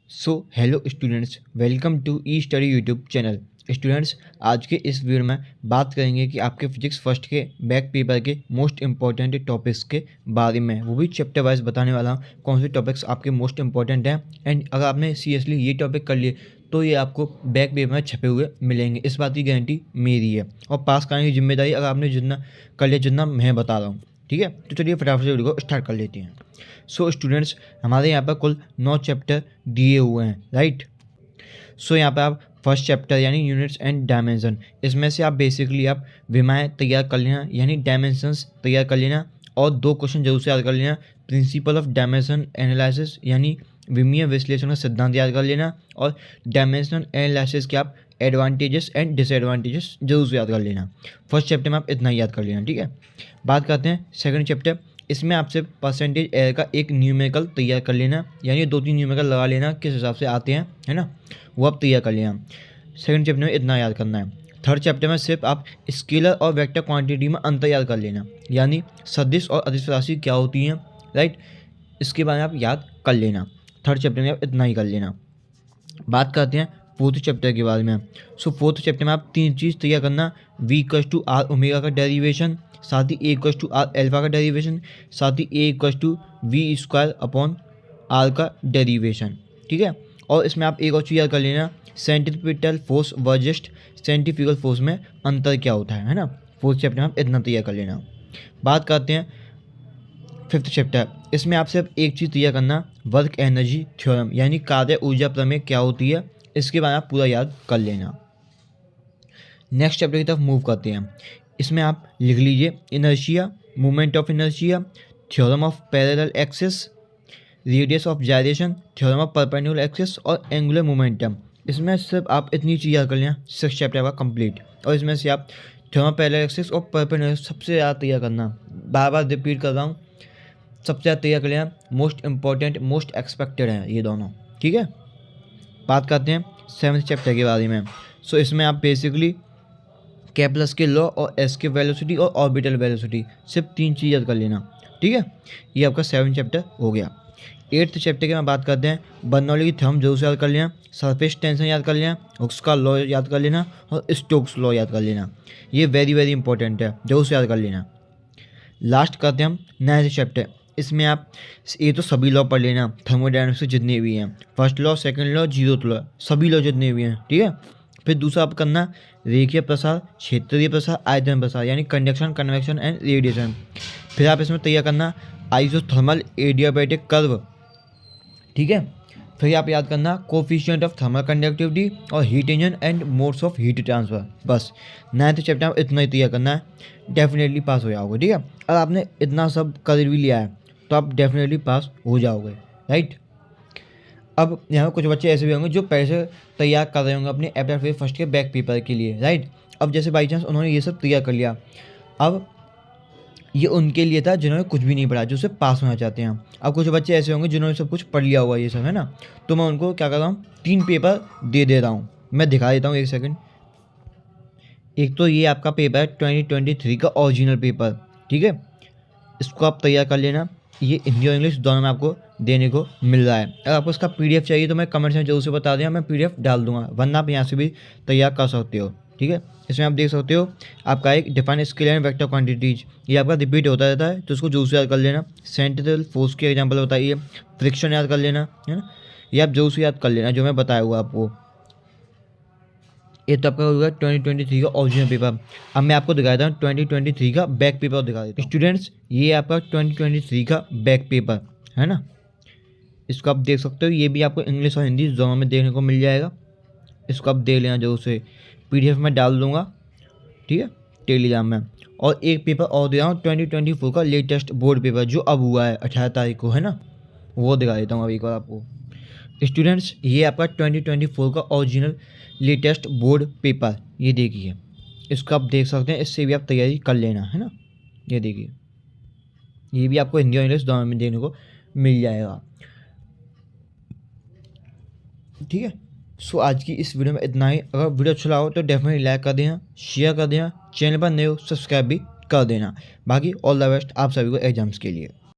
Hello students, welcome to E study YouTube channel. Students, आज के इस वीडियो में बात करेंगे कि आपके फिजिक्स फर्स्ट के बैक पेपर के मोस्ट इंपॉर्टेंट टॉपिक्स के बारे में, वो भी चैप्टर वाइज बताने वाला हूँ कौन से टॉपिक्स आपके मोस्ट इंपॉर्टेंट हैं। एंड अगर आपने सीरियसली ये टॉपिक कर लिए तो ये आपको बैक पेपर में छपे हुए मिलेंगे, इस बात की गारंटी मेरी है। और पास कराने की जिम्मेदारी अगर आपने जितना कर लिया जितना मैं बता रहा हूँ, ठीक है। तो चलिए फटाफट से वीडियो को स्टार्ट कर लेते हैं। स्टूडेंट्स, हमारे यहाँ पर कुल 9 चैप्टर दिए हुए हैं, राइट। यहाँ पर आप फर्स्ट चैप्टर यानी यूनिट्स एंड डायमेंशन, इसमें से आप बेसिकली आप विमाएँ तैयार कर लेना यानी डायमेंशंस तैयार कर लेना, और 2 क्वेश्चन जरूर से याद कर लेना। प्रिंसिपल ऑफ डायमेंशन एनालिसिस यानी विमीय विश्लेषण का सिद्धांत याद कर लेना, और डायमेंशनल एनालिसिस के आप एडवांटेजेस एंड डिसएडवांटेजेस जरूर से याद कर लेना। फर्स्ट चैप्टर में आप इतना ही याद कर लेना, ठीक है। बात करते हैं सेकंड चैप्टर। इसमें आपसे परसेंटेज एरर का एक न्यूमेरिकल तैयार कर लेना, यानी 2-3 न्यूमेरिकल लगा लेना किस हिसाब से आते हैं, है ना, वो आप तैयार कर लेना। सेकंड चैप्टर में इतना याद करना है। थर्ड चैप्टर में सिर्फ आप स्केलर और वेक्टर क्वांटिटी में अंतर याद कर लेना, यानी सदिश और अदिश राशि क्या होती हैं, राइट, इसके बारे में आप याद कर लेना। थर्ड चैप्टर में आप इतना ही कर लेना। बात करते हैं फोर्थ चैप्टर के बारे में। फोर्थ चैप्टर में आप 3 चीज़ तैयार करना, v=r ओमेगा का डेरिवेशन, साथ ही a=r अल्फा का डेरिवेशन, साथ ही a=v²/r का डेरिवेशन, ठीक है। और इसमें आप एक और चीज़ याद कर लेना, centripetal force versus centrifugal force में अंतर क्या होता है ना। फोर्थ चैप्टर में आप इतना तैयार कर लेना। बात करते हैं फिफ्थ चैप्टर। इसमें आप सिर्फ एक चीज़ तैयार करना, वर्क एनर्जी थ्योरम यानी कार्य ऊर्जा प्रमेय क्या होती है, इसके बारे में आप पूरा याद कर लेना। नेक्स्ट चैप्टर की तरफ मूव करते हैं। इसमें आप लिख लीजिए inertia, movement of inertia, theorem of parallel axis, radius of gyration, theorem of perpendicular axis और एंगुलर मोमेंटम। इसमें सिर्फ आप इतनी चीज़ याद कर लेना, 6 चैप्टर का कंप्लीट। और इसमें से आप थ्योरम ऑफ पैरेलल एक्सिस और परपेंडिकुलर सबसे ज़्यादा तैयार करना, बार बार रिपीट कर रहा हूँ, सबसे ज़्यादा तैयार कर लेना। मोस्ट इंपॉर्टेंट, मोस्ट एक्सपेक्टेड हैं ये दोनों, ठीक है। बात करते हैं 7th चैप्टर के बारे में। इसमें आप बेसिकली केप्लस के लॉ और एस के वेलोसिटी और ऑर्बिटल वेलोसिटी, सिर्फ 3 चीज़ याद कर लेना, ठीक है। ये आपका 7th चैप्टर हो गया। 8th चैप्टर की मैं बात करते हैं। बर्नौली की थ्योरम जरूर से याद कर लेना, सरफेस टेंशन याद कर लेना, हुक्स का लॉ याद कर लेना और स्टोक्स लॉ याद कर लेना। ये वेरी वेरी इंपॉर्टेंट है, जरूर से याद कर लेना। लास्ट करते हैं हम 9th चैप्टर। इसमें आप ये तो सभी लॉ पढ़ लेना, थर्मोडायनामिक्स के जितने भी हैं, first law, second law, 0th law, सभी लॉ जितने भी हैं, ठीक है। फिर दूसरा आप करना रेखीय प्रसार, क्षेत्रीय प्रसार, आयतन प्रसार यानी कंडक्शन, कन्वेक्शन एंड रेडिएशन। फिर आप इसमें तैयार करना आइसोथर्मल एडियाबैटिक कर्व, ठीक है। फिर आप याद करना कोफिशिएंट ऑफ थर्मल कंडक्टिविटी और heat engine and modes of heat transfer. बस 9th चैप्टर में इतना ही तैयार करना है, डेफिनेटली पास हो जाओगे, ठीक है। अगर आपने इतना सब कर भी लिया है तो आप डेफिनेटली पास हो जाओगे, राइट। अब यहाँ कुछ बच्चे ऐसे भी होंगे जो पहले से तैयार कर रहे होंगे अपने अप्रैल फर्स्ट के बैक पेपर के लिए, राइट। अब जैसे बाई चांस उन्होंने ये सब तैयार कर लिया, अब ये उनके लिए था जिन्होंने कुछ भी नहीं पढ़ा, जो सिर्फ पास होना चाहते हैं। अब कुछ बच्चे ऐसे होंगे जिन्होंने सब कुछ पढ़ लिया हुआ ये सब, है ना। तो मैं उनको क्या कर रहा हूँ, 3 पेपर दे रहा हूँ। मैं दिखा देता हूँ, एक सेकंड। एक तो ये आपका पेपर है 2023 का ओरिजिनल पेपर, ठीक है। इसको आप तैयार कर लेना, ये हिंदी और इंग्लिश दोनों में आपको देने को मिल रहा है। अगर आपको इसका PDF चाहिए तो मैं कमेंट्स में जरूर से बता दें, मैं PDF डाल दूंगा, वरना आप यहाँ से भी तैयार कर सकते हो, ठीक है। इसमें आप देख सकते हो आपका एक define scalar and vector quantities, ये आपका रिपीट होता रहता है, तो इसको जरूर से याद कर लेना। सेंट्रल फोर्स के एग्जाम्पल बताइए, फ्रिक्शन याद कर लेना, है ना, ये आप जरूर से याद कर लेना जो मैं बताया हुआ आपको। ये तो आपका होगा 2023 का ओरिजिनल पेपर। अब मैं आपको दिखा देता हूँ 2023 का बैक पेपर दिखा देता हूँ। स्टूडेंट्स, ये आपका 2023 का बैक पेपर है ना, इसको आप देख सकते हो। ये भी आपको इंग्लिश और हिंदी दोनों में देखने को मिल जाएगा, इसको आप देख लेना जरूर से। PDF में डाल दूंगा, ठीक है, टेलीग्राम में। और एक पेपर और दे रहा हूँ 2024 का लेटेस्ट बोर्ड पेपर जो अब हुआ है 18 तारीख को, है ना, वो दिखा देता हूँ अभी एक बार आपको। स्टूडेंट्स, ये आपका 2024 का ओरिजिनल लेटेस्ट बोर्ड पेपर, ये देखिए, इसको आप देख सकते हैं, इससे भी आप तैयारी कर लेना, है ना। ये देखिए, ये भी आपको हिंदी और इंग्लिश दोनों में देखने को मिल जाएगा, ठीक है। आज की इस वीडियो में इतना ही। अगर वीडियो अच्छा लगा हो तो डेफिनेटली लाइक कर देना, शेयर कर देना, चैनल पर नए हो सब्सक्राइब भी कर देना। बाकी ऑल द बेस्ट आप सभी को एग्जाम्स के लिए।